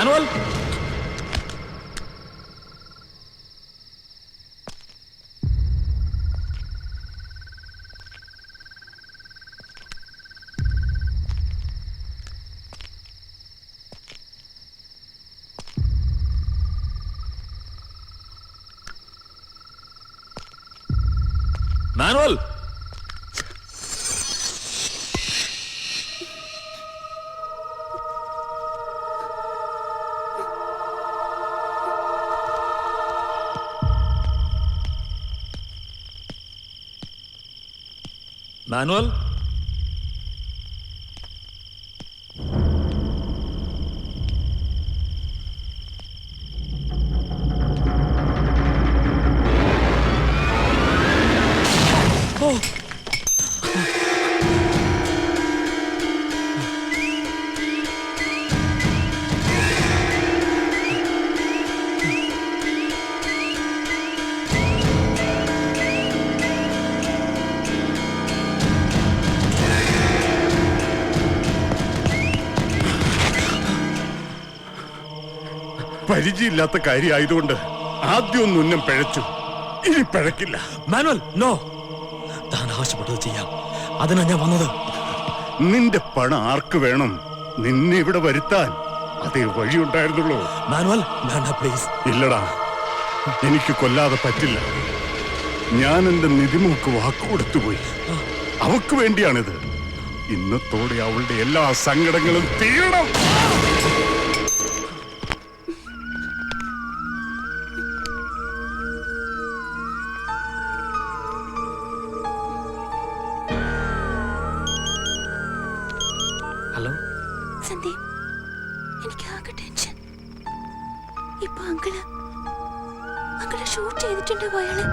Manual manual manual പരിചയമില്ലാത്ത കാര്യമായതുകൊണ്ട് ആദ്യം ഒന്ന് ഉന്നം പിഴച്ചു, ഇനി പിഴക്കില്ല. മാനുവൽ നോ, താൻ ആവശ്യപ്പെട്ടത് ചെയ്യാം. അതിനാ ഞാൻ വന്നത്. നിന്റെ പണം ആർക്ക് വേണം? നിന്നെ ഇവിടെ വരുത്താൻ അതേ വഴിയുണ്ടായിരുന്നുള്ളൂ. മാനുവൽ വേണ്ട പ്ലീസ്. ഇല്ലടാ, എനിക്ക് കൊല്ലാതെ പറ്റില്ല. ഞാൻ എന്റെ നിധിമുക്ക് വാക്കുകൊടുത്തുപോയി. അവക്ക് വേണ്ടിയാണിത്. ഇന്നത്തോടെ അവളുടെ എല്ലാ സങ്കടങ്ങളും തീരണം. ഹലോ സന്ദീപ്, എനിക്ക് ആകെ ടെൻഷൻ. ഇപ്പൊ അങ്കിള് ഷൂട്ട് ചെയ്തിട്ടുണ്ടാവും അയാള്.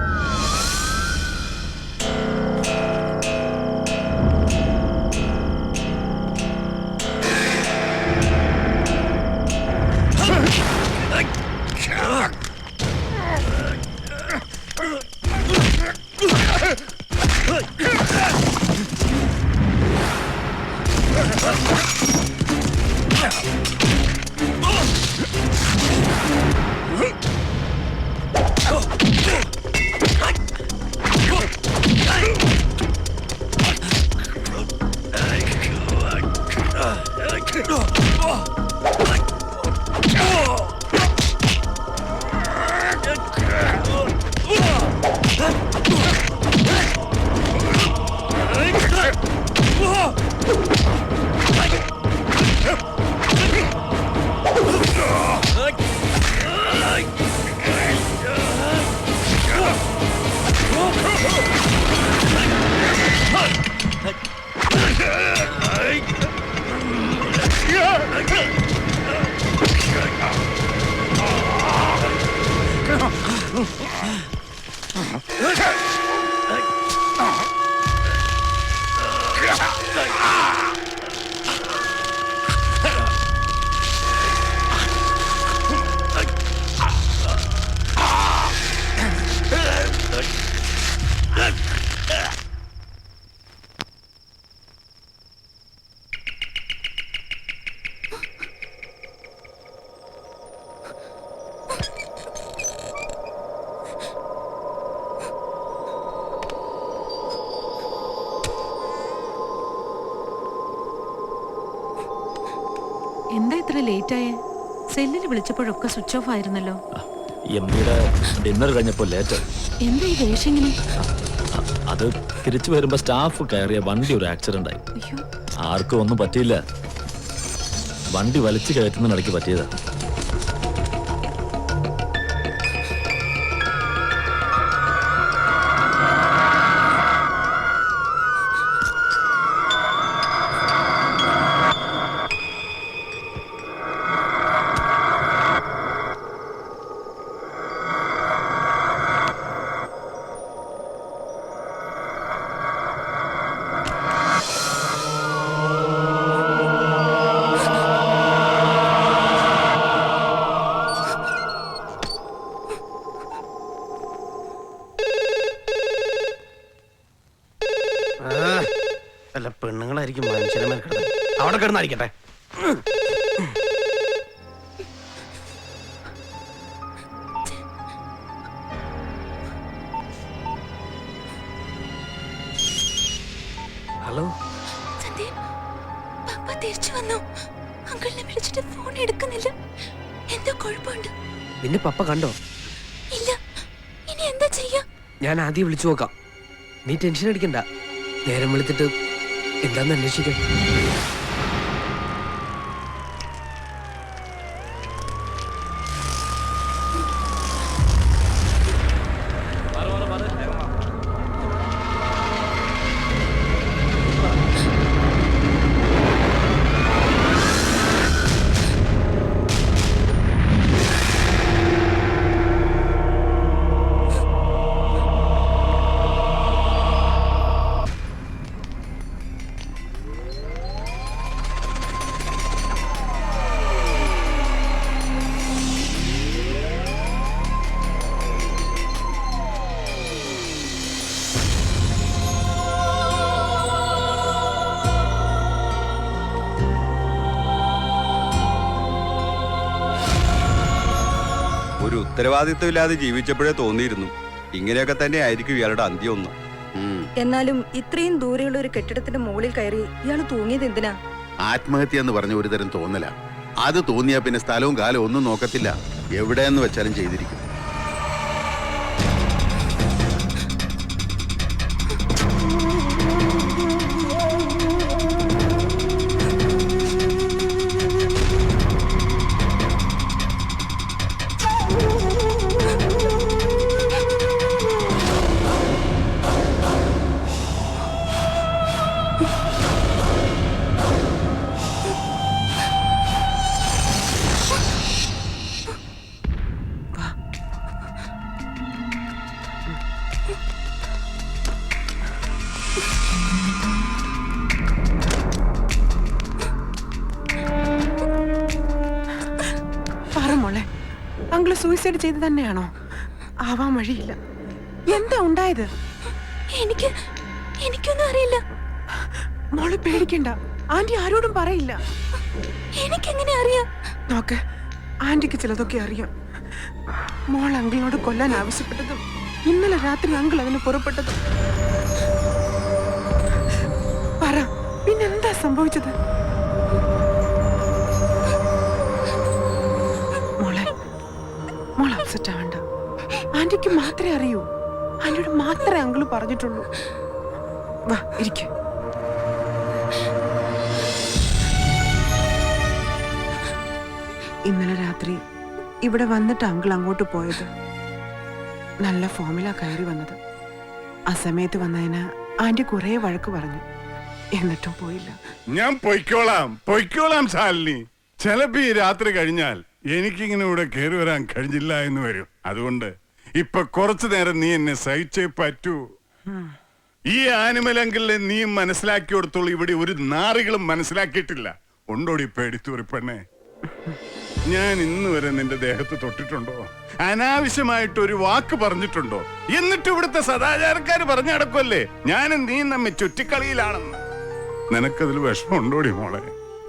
എന്താ ഇത്ര ലേറ്റ് ആയേ? സെല്ലിൽ വിളിച്ചപ്പോഴൊക്കെ സ്വിച്ച് ഓഫ് ആയിരുന്നല്ലോ. എംഡിയുടെ ഡിന്നർ കഴിഞ്ഞപ്പോൾ ലേറ്റ്. എന്താ ഈ ദേഷ്യങ്ങനെ? അത് തിരിച്ചു വരുമ്പോ സ്റ്റാഫ് കയറിയ വണ്ടി ഒരു ആക്സിഡന്റ് ആയി. ആർക്കും ഒന്നും പറ്റിയില്ല. വണ്ടി വലിച്ചു കയറ്റുന്നതിനിടയ്ക്ക് പറ്റിയതാ. അല്ല, പെണ്ണുങ്ങളായിരിക്കും മനുഷ്യനെ മേൽക്കിടന്നത്. അവിടെ കിടന്നായിരിക്കട്ടെ. ഹലോ സന്ദീപ്, പപ്പ തിരിച്ചു വന്നു. അങ്കിളിനെ വിളിച്ചിട്ട് ഫോൺ എടുക്കുന്നില്ല. എന്തോ കുഴപ്പമുണ്ട്. നിന്റെ പപ്പ കണ്ടോ? ഇല്ല. ഇനി എന്താ ചെയ്യാ? ഞാൻ ആദ്യം വിളിച്ചു നോക്കാം. നീ ടെൻഷൻ അടിക്കണ്ട. നേരം വിളിച്ചിട്ട് എന്താന്ന് അന്വേഷിക്കാം. ഒരു ഉത്തരവാദിത്വമില്ലാതെ ജീവിച്ചപ്പോഴേ തോന്നിയിരുന്നു ഇങ്ങനെയൊക്കെ തന്നെ ആയിരിക്കും ഇയാളുടെ അന്ത്യം ഒന്ന്. എന്നാലും ഇത്രയും ദൂരെയുള്ള ഒരു കെട്ടിടത്തിന്റെ മുകളിൽ കയറി ഇയാൾ തൂങ്ങിയത് എന്തിനാ? ആത്മഹത്യ എന്ന് പറഞ്ഞ ഒരു തരം തോന്നല. അത് തോന്നിയാ പിന്നെ സ്ഥലവും കാലവും ഒന്നും നോക്കത്തില്ല. എവിടെയെന്ന് വെച്ചാലും ചെയ്തിരിക്കും. മോളെ, അങ്കിള് സൂയിസൈഡ് ചെയ്ത് തന്നെയാണോ? ആവാൻ വഴിയില്ല. എന്താ ഉണ്ടായത്? എനിക്കൊന്നും അറിയില്ല. മോള് പേടിക്കണ്ട. ആന്റി ആരോടും പറയില്ല. എനിക്കെങ്ങനെ അറിയാം? നോക്ക്, ആന്റിക്ക് ചിലതൊക്കെ അറിയാം. മോൾ അങ്കിളിനോട് കൊല്ലാൻ ആവശ്യപ്പെട്ടതും ഇന്നലെ രാത്രി അങ്കിൾ അതിന് പുറപ്പെട്ടതും. പറ, പിന്നെന്താ സംഭവിച്ചത്? മോൾ അപ്സെറ്റ് ആവണ്ട. ആന്റിക്ക് മാത്രമേ അറിയൂ. ആന്റിയോട് മാത്രമേ അങ്കിള് പറഞ്ഞിട്ടുള്ളൂ. വാ, ഇരിക്ക. ഇന്നലെ രാത്രി ഇവിടെ വന്നിട്ട് അങ്കിൾ അങ്ങോട്ട് പോയത്. നല്ല ഫോമിലാ കയറി വന്നത്. ആ സമയത്ത് വന്നതിന് ആന്റി കുറെ വഴക്ക് പറഞ്ഞു. എന്നിട്ടും പോയില്ല. ഞാൻ പൊയ്ക്കോളാം ശാലിനി. ചിലപ്പോ ഈ രാത്രി കഴിഞ്ഞാൽ എനിക്കിങ്ങനെ ഇവിടെ കയറി വരാൻ കഴിഞ്ഞില്ല എന്ന് വരും. അതുകൊണ്ട് ഇപ്പൊ കുറച്ചു നേരം നീ എന്നെ സഹിച്ചേ പറ്റൂ. ഈ ആനിമലെങ്കിലെ നീ മനസ്സിലാക്കി കൊടുത്തോളൂ. ഇവിടെ ഒരു നാറികളും മനസ്സിലാക്കിയിട്ടില്ല. ഉണ്ടോടി പേടിത്തൂറി പെണ്ണെ? ഞാൻ ഇന്ന് വരെ നിന്റെ ദേഹത്ത് തൊട്ടിട്ടുണ്ടോ? അനാവശ്യമായിട്ട് ഒരു വാക്ക് പറഞ്ഞിട്ടുണ്ടോ? എന്നിട്ട് ഇവിടുത്തെ സദാചാരക്കാര് പറഞ്ഞു നടക്കുമല്ലേ ഞാനും നീ നമ്മെ ചുറ്റിക്കളിയിലാണെന്ന്. നിനക്കതിൽ വിഷമം ഉണ്ടോടി മോളെ?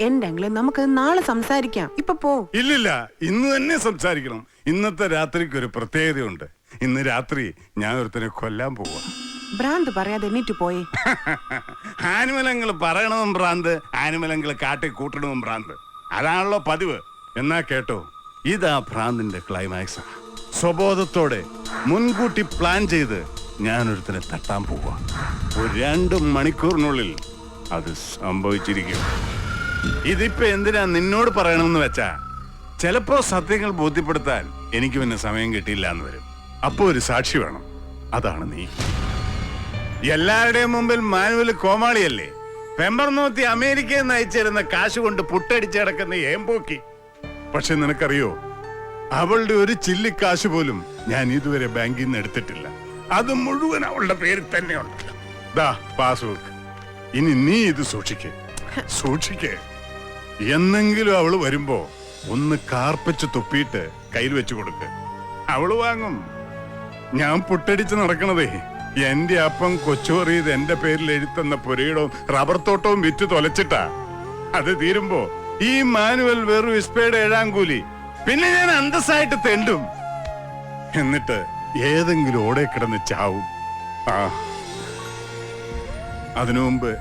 എന്റെ അങ്കിളെ, നമുക്കത് നാളെ സംസാരിക്കാം. ഇപ്പൊ പോ. ഇല്ലില്ല, ഇന്ന് തന്നെ സംസാരിക്കണം. ഇന്നത്തെ രാത്രിക്ക് ഒരു പ്രത്യേകതയുണ്ട്. ഇന്ന് രാത്രി ഞാൻ ഒരുത്തനെ കൊല്ലാൻ പോവാ. ഭ്രാന്ത് പറയാതെ എണ്ണീറ്റ് പോയേ. ആനിമലങ്ങൾ പറയണതും ഭ്രാന്ത്, ആനിമലങ്ങൾ കാട്ടി കൂട്ടണതും ഭ്രാന്ത്. അതാണല്ലോ പതിവ്. എന്നാ കേട്ടോ, ഇതാ ഭ്രാന്തിന്റെ ക്ലൈമാക്സ്. സ്വബോധത്തോടെ മുൻകൂട്ടി പ്ലാൻ ചെയ്ത് ഞാനൊരുത്തനെ തട്ടാൻ പോവാ. ഒരു 2 മണിക്കൂറിനുള്ളിൽ അത് സംഭവിച്ചിരിക്കും. ഇതിപ്പോ എന്തിനാ നിന്നോട് പറയണമെന്ന് വെച്ചാ, ചിലപ്പോ സത്യങ്ങൾ ബോധ്യപ്പെടുത്താൻ എനിക്ക് പിന്നെ സമയം കിട്ടിയില്ല എന്ന് വരും. അപ്പോ ഒരു സാക്ഷി വേണം. അതാണ് നീ. എല്ലാവരുടെയും മുമ്പിൽ മാനുവൽ കോമാളിയല്ലേ? പെമ്പർനോത്തി അമേരിക്കയിൽ നിന്ന് അയച്ചിരുന്ന കാശ് കൊണ്ട് പുട്ടടിച്ച് കിടക്കുന്ന ഏമ്പോക്കി. പക്ഷെ നിനക്കറിയോ, അവളുടെ ഒരു ചില്ലിക്കാശ് പോലും ഞാൻ ഇതുവരെ ബാങ്കിൽ നിന്ന് എടുത്തിട്ടില്ല. അത് മുഴുവൻ അവളുടെ പേരിൽ തന്നെയുണ്ട്. ദാ പാസ്ബുക്ക്. ഇനി നീ ഇത് സൂക്ഷിക്കേ. എന്നെങ്കിലും അവള് വരുമ്പോ ഒന്ന് കാർപ്പിച്ച് തുപ്പിയിട്ട് കയ്യിൽ വെച്ചു കൊടുക്ക്. അവള് വാങ്ങും. ഞാൻ പുട്ടടിച്ച് നടക്കണതേ എന്റെ അപ്പം കൊച്ചുപറിയത് എന്റെ പേരിൽ എഴുത്തുന്ന പുരയിടവും റബ്ബർ തോട്ടവും വിറ്റ് തൊലച്ചിട്ടാ. അത് തീരുമ്പോ ഈ മാനുവൽ വെറും ഇസ്പയുടെ 7-ാം കൂലി. പിന്നെ ഞാൻ അന്തസ്സായിട്ട് തെണ്ടും. എന്നിട്ട് ഏതെങ്കിലും ഓടെ കിടന്ന് ചാവും. അതിനു മുമ്പ്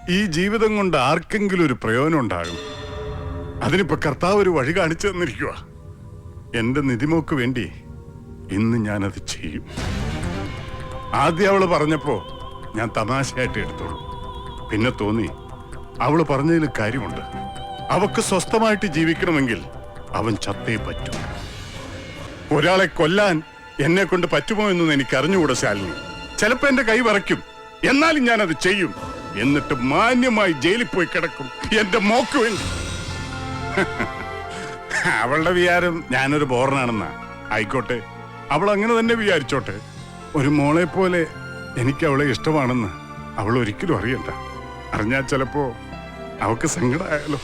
ഈ ജീവിതം കൊണ്ട് ആർക്കെങ്കിലും ഒരു പ്രയോജനം ഉണ്ടാകും. അതിനിപ്പോ കർത്താവ് ഒരു വഴി കാണിച്ചു തന്നിരിക്കുക. എന്റെ നിധിമോക്ക് വേണ്ടി ഇന്ന് ഞാനത് ചെയ്യും. ആദ്യം അവള് പറഞ്ഞപ്പോ ഞാൻ തമാശയായിട്ട് എടുത്തോളൂ. പിന്നെ തോന്നി അവള് പറഞ്ഞതിൽ കാര്യമുണ്ട്. അവക്ക് സ്വസ്ഥമായിട്ട് ജീവിക്കണമെങ്കിൽ അവൻ ചത്തേ പറ്റൂ. ഒരാളെ കൊല്ലാൻ എന്നെ കൊണ്ട് പറ്റുമോ എന്നൊന്നും എനിക്ക് അറിഞ്ഞുകൂടാ ശാലിനി. ചിലപ്പോ എന്റെ കൈ വിറയ്ക്കും, എന്നാലും ഞാനത് ചെയ്യും. എന്നിട്ട് മാന്യമായി ജയിലിൽ പോയി കിടക്കും എന്റെ മോക്ക് വേണ്ടി. അവളുടെ വിചാരം ഞാനൊരു ബോറനാണെന്നാ. ആയിക്കോട്ടെ, അവൾ അങ്ങനെ തന്നെ വിചാരിച്ചോട്ടെ. ഒരു മോളെ പോലെ എനിക്ക് അവളെ ഇഷ്ടമാണെന്ന് അവൾ ഒരിക്കലും അറിയണ്ട. അറിഞ്ഞാൽ ചിലപ്പോ അവക്ക് സങ്കടമായാലോ.